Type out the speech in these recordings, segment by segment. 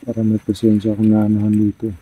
Para may presensya akong naanahan dito.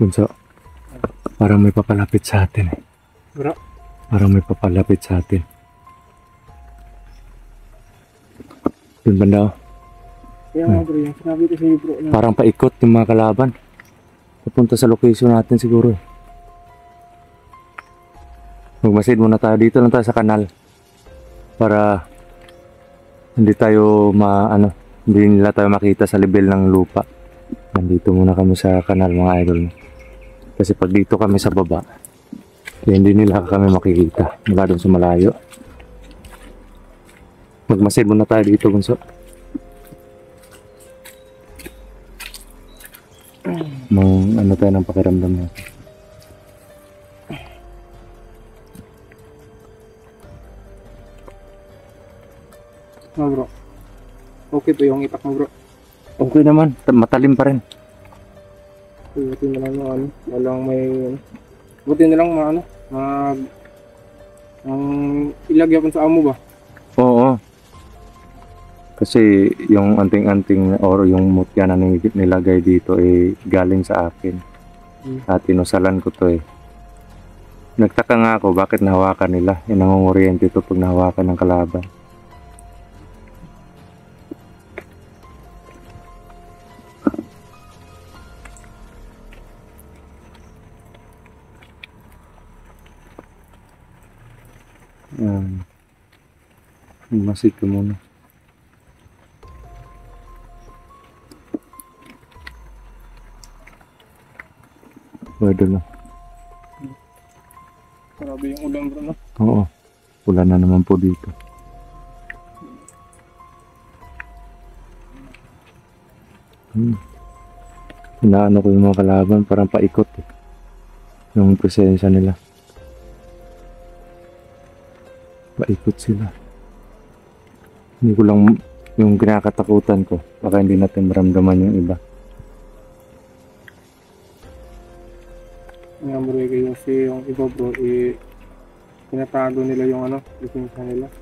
Bunso, parang may papalapit sa atin eh. Bro? Parang may papalapit sa atin. Yun banda oh. Kaya nga bro, yung sinabi ko sa'yo bro na... Parang paikot yung mga kalaban. Papunta sa location natin siguro eh. Magmasid muna tayo. Dito lang tayo sa kanal. Para hindi tayo hindi nila tayo makita sa level ng lupa. Nandito muna kami sa kanal mga idol. Kasi pag dito kami sa baba, hindi nila kami makikita. Mula doon sa malayo. Magmasid muna tayo dito, Bunso. Ano tayo ng pakiramdam natin. No bro. Okay po yung itak mo bro. Okay naman, matalim pa rin. Buti na lang ano, walang may... Buti na lang ilagyapan sa amo ba? Oo. Kasi yung anting-anting or yung mutya na nilagay dito eh galing sa akin. At inusalan ko to eh. Nagtaka nga ako bakit nahawakan nila. Yung nangunguryente ito pag nahawakan ng kalaban. Masid ko muna. Pwede lang. Grabe yung ulan bro no? Oo. Ulan na naman po dito. Inaano ko yung mga kalaban parang paikot eh. Yung presensya nila. Paikot sila. Hindi ko lang yung kinakatakutan ko. Baka hindi natin maramdaman yung iba. Nga bro, kasi yung iba bro, pinatago nila yung lisensya nila.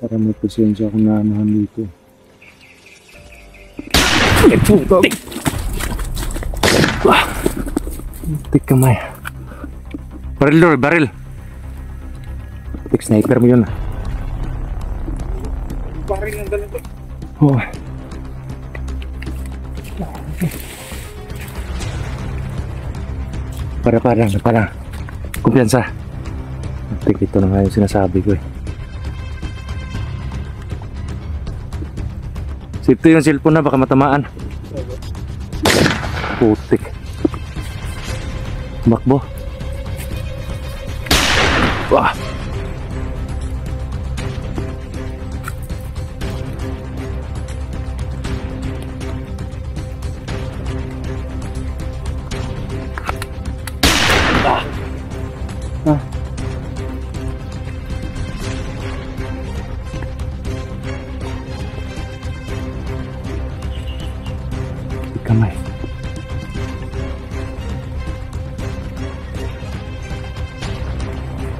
Para may presensya akong naanahan dito. Tik kamay. Baril Lord, baril. Tik sniper mo yun. Baril ng dala to. Oo. Para. Kumpiyansa. Tik, ito na nga yung sinasabi ko eh. Safety yung cellphone na, baka matamaan. Putik. Bakbo. Wah.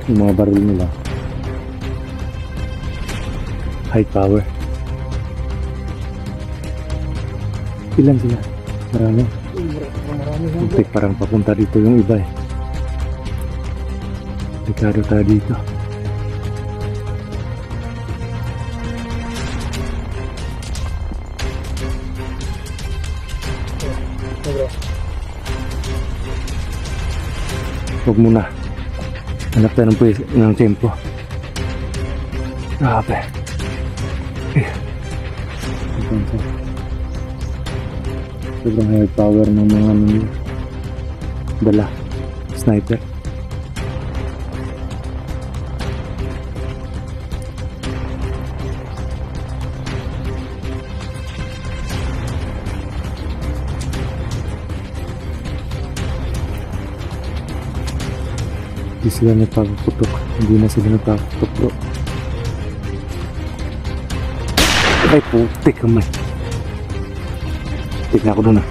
Yung mga baril nila. High power. Ilan sila? Marami. Marami lang bro. Muntik parang papunta dito yung iba eh. Delikado tayo dito. Bro. Huwag muna. Hanap tayo ng tempo. Grabe. Sobrang high power ng mga dala. Sniper. Hindi sila nagpapaputok. Hindi na sila nagpapaputok bro. Ay putik kamay. Putik na ako dun ah.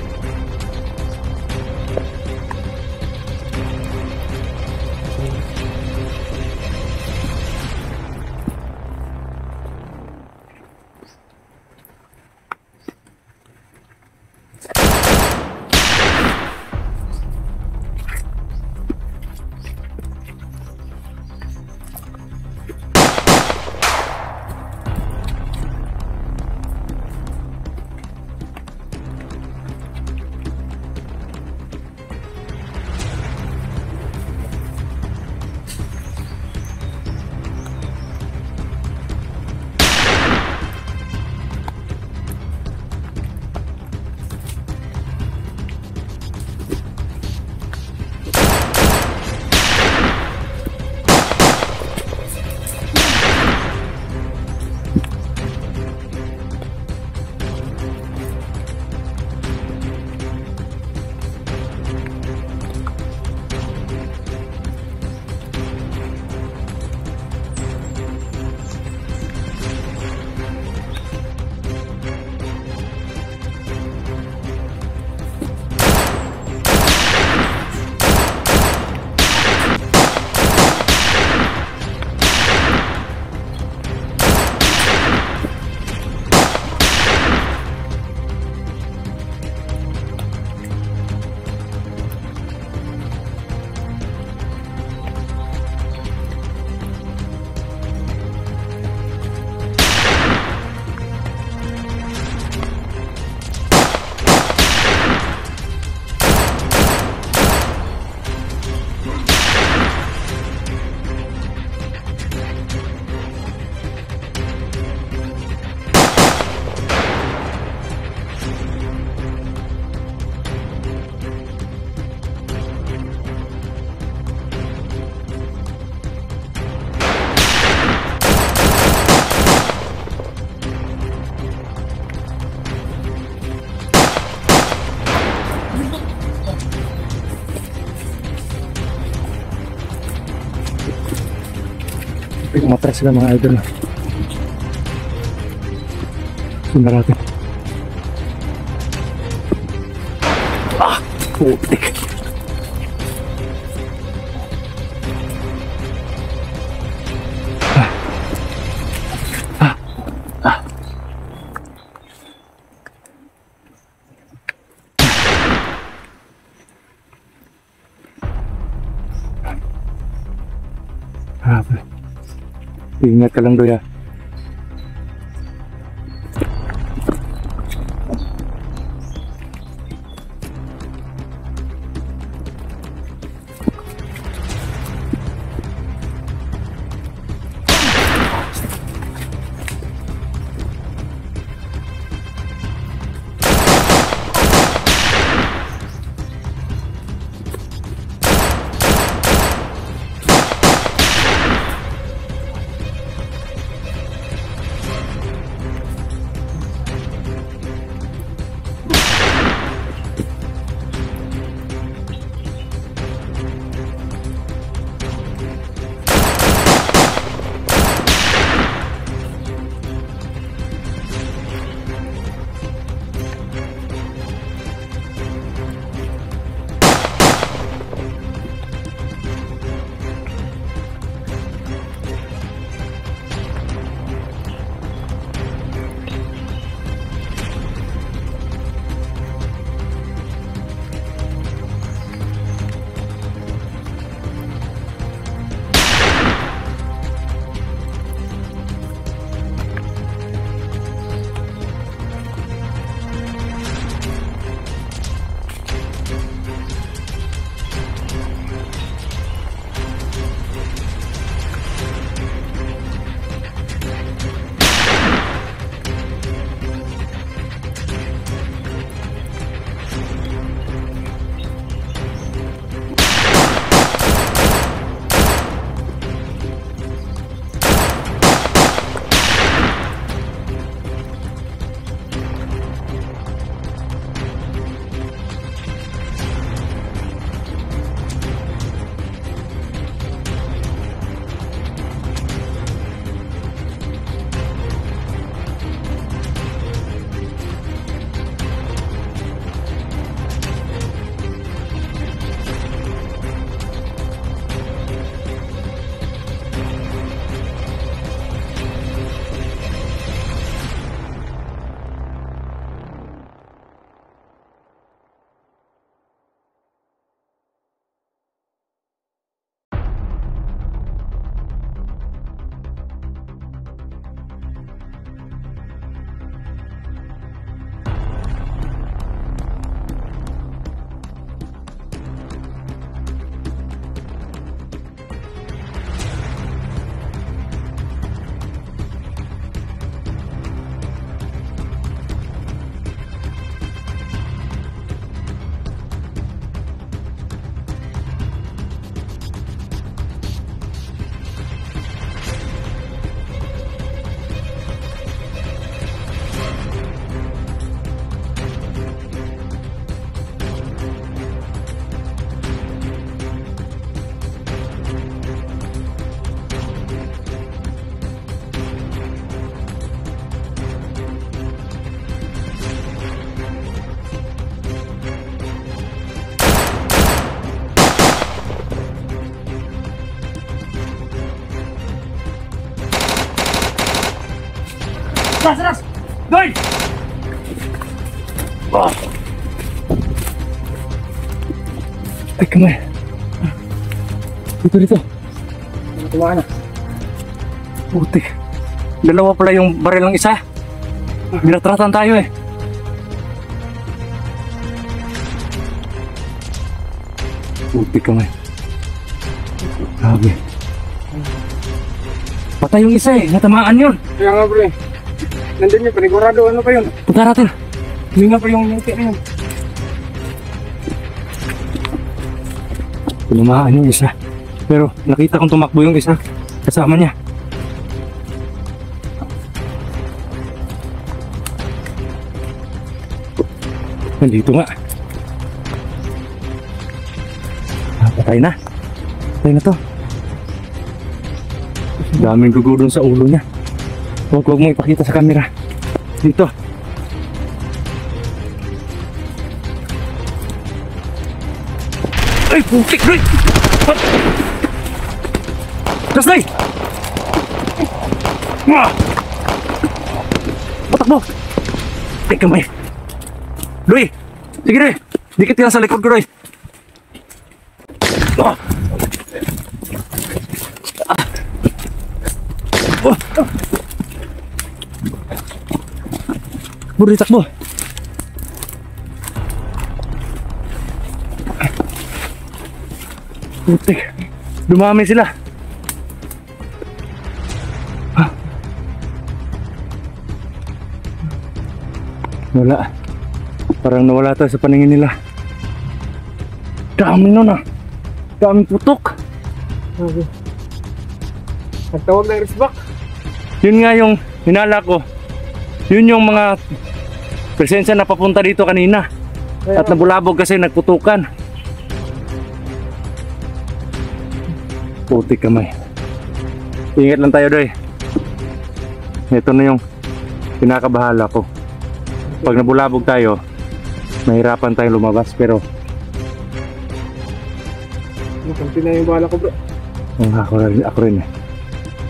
Umatras sila mga idol. Sundan natin. Ah! Putik! Grabe. Ingat ka lang doy ha. Atras! Doy! Oh. Ay, kamay. Dito. Tumahan na. Putik. Dalawa pala yung baril ng isa. Binatratan tayo eh. Putik kamay. Grabe. Patay yung isa eh. Natamaan yun. Kaya nga bro eh. Nandun yun, panigurado, ano pa yun? Punta natin. Yun nga pa yung yuti na yun. Tinamaan yung isa. Pero nakita kong tumakbo yung isa. Kasama niya. Nandito nga. Patay na. Patay na to. Daming dugo dun sa ulo niya. Huwag mo ipakita sa camera. Dito. Ay, putik! Ay! Kasnay! Patakbo! Ay, kamay. Roy! Sige, Roy! Dikit yan sa likod ko, Roy! Oh! Oh! Buri, takbo! Putik! Dumami sila! Ah. Wala. Parang nawala tayo sa paningin nila. Dami nun ah! Daming putok! Okay. Nagtawag na resback. Yun nga yung hinala ko. Yun yung mga presensya na papunta dito kanina. At nabulabog kasi nagputukan. Putik kamay. Ingat lang tayo, Doy. Ito na yung pinakabahala ko. Pag nabulabog tayo, mahirapan tayong lumabas. Pero Kunti na yung bala ko bro. ako rin eh.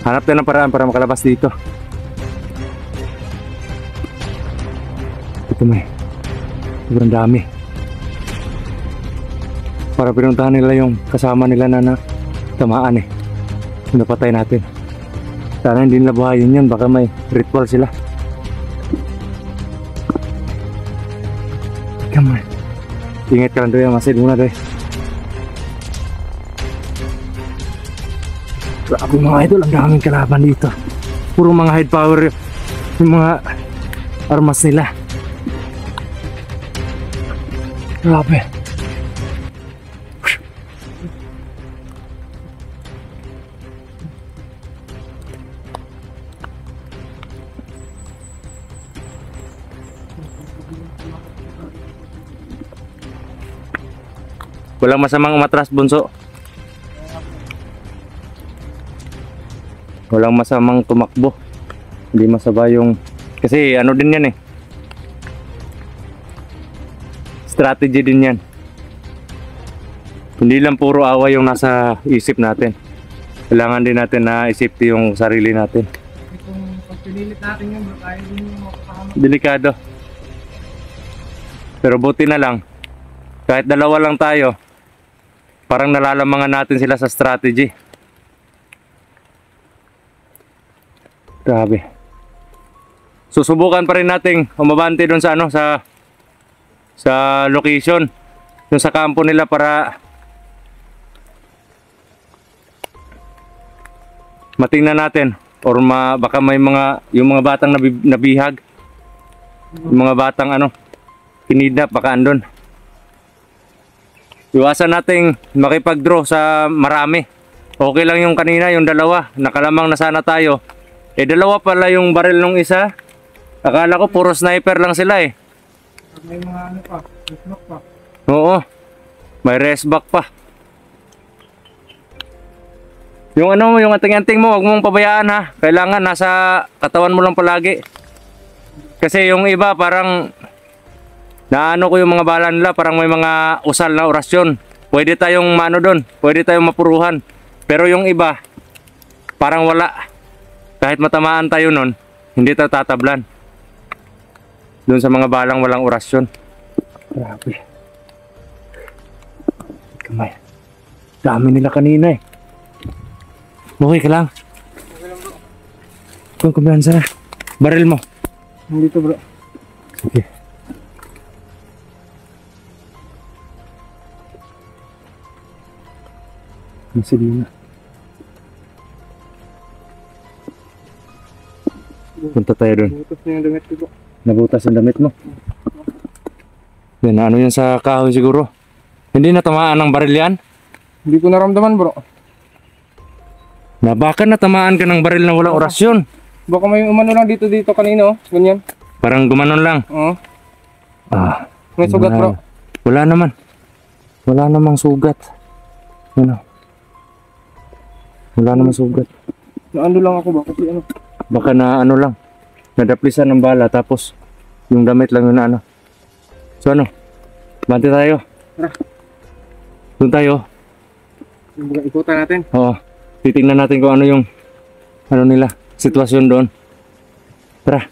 Hanap tayo ng paraan para makalabas dito. Ito may sobrang dami. Para pinuntahan nila yung kasama nila na tamaan eh. Napatay natin. Sana hindi nila buhayin yan. Baka may ritual sila. Come on. Ingat ka lang doon. Masid muna doon. Grabe mga idol. Ang daming kalaban dito. Puro mga high power yung mga armas nila. Grabe. Walang masamang umatras, bunso. Walang masamang tumakbo. Hindi masaba yung... Kasi ano din yan eh. Strategy din yan. Hindi lang puro away yung nasa isip natin. Kailangan din natin na isip yung sarili natin. Kung pag pinilit natin yun bro, tayo din yung makakama. Delikado. Pero buti na lang. Kahit dalawa lang tayo, parang nalalamangan natin sila sa strategy. Grabe. Susubukan pa rin nating umabante doon sa ano, sa location, doon sa kampo nila para matingnan natin or baka may yung mga batang nabihag, yung mga batang ano, kinidnap baka andun. Iwasan nating makipag-draw sa marami. Okay lang yung kanina, yung dalawa. Nakalamang na sana tayo. Eh dalawa pala yung baril nung isa. Akala ko puro sniper lang sila eh. May mga ano pa, resback pa. Oo. May resback pa. Yung ano mo, yung anting-anting mo, huwag mong pabayaan ha. Kailangan nasa katawan mo lang palagi. Kasi yung iba parang naano ko yung mga bala nila, parang may mga usal na orasyon. Pwede tayong mano doon, pwede tayong mapuruhan. Pero yung iba, parang wala. Kahit matamaan tayo nun, Hindi tayo tatablan. Doon sa mga balang walang orasyon. Grabe. Kamay. Dami nila kanina eh. Okay ka lang. Okay lang bro. Kung kumpiyansa na. Baril mo. Dito bro. Sige. Sige na. Punta tayo doon. Butas na yung damit ko bro. Nabutas ang damit mo. Yan, ano yan sa kahoy siguro? Hindi natamaan ng baril yan? Hindi ko naramdaman bro. Na baka natamaan ka ng baril na walang orasyon. Baka may umano lang dito kanina oh. Ganyan. Parang gumanon lang. Oo. Ah, May sugat bro. wala naman. Wala namang sugat. Ano? Wala namang sugat. Naano lang ako ba? Kasi ano. Baka na ano lang. Nadaplisan ng bala tapos yung damit lang yun na ano. So ano? Bante tayo. Tara. Doon tayo. Yung baga ikutan natin. Oo. Titingnan natin kung ano yung ano nila, sitwasyon doon. Tara.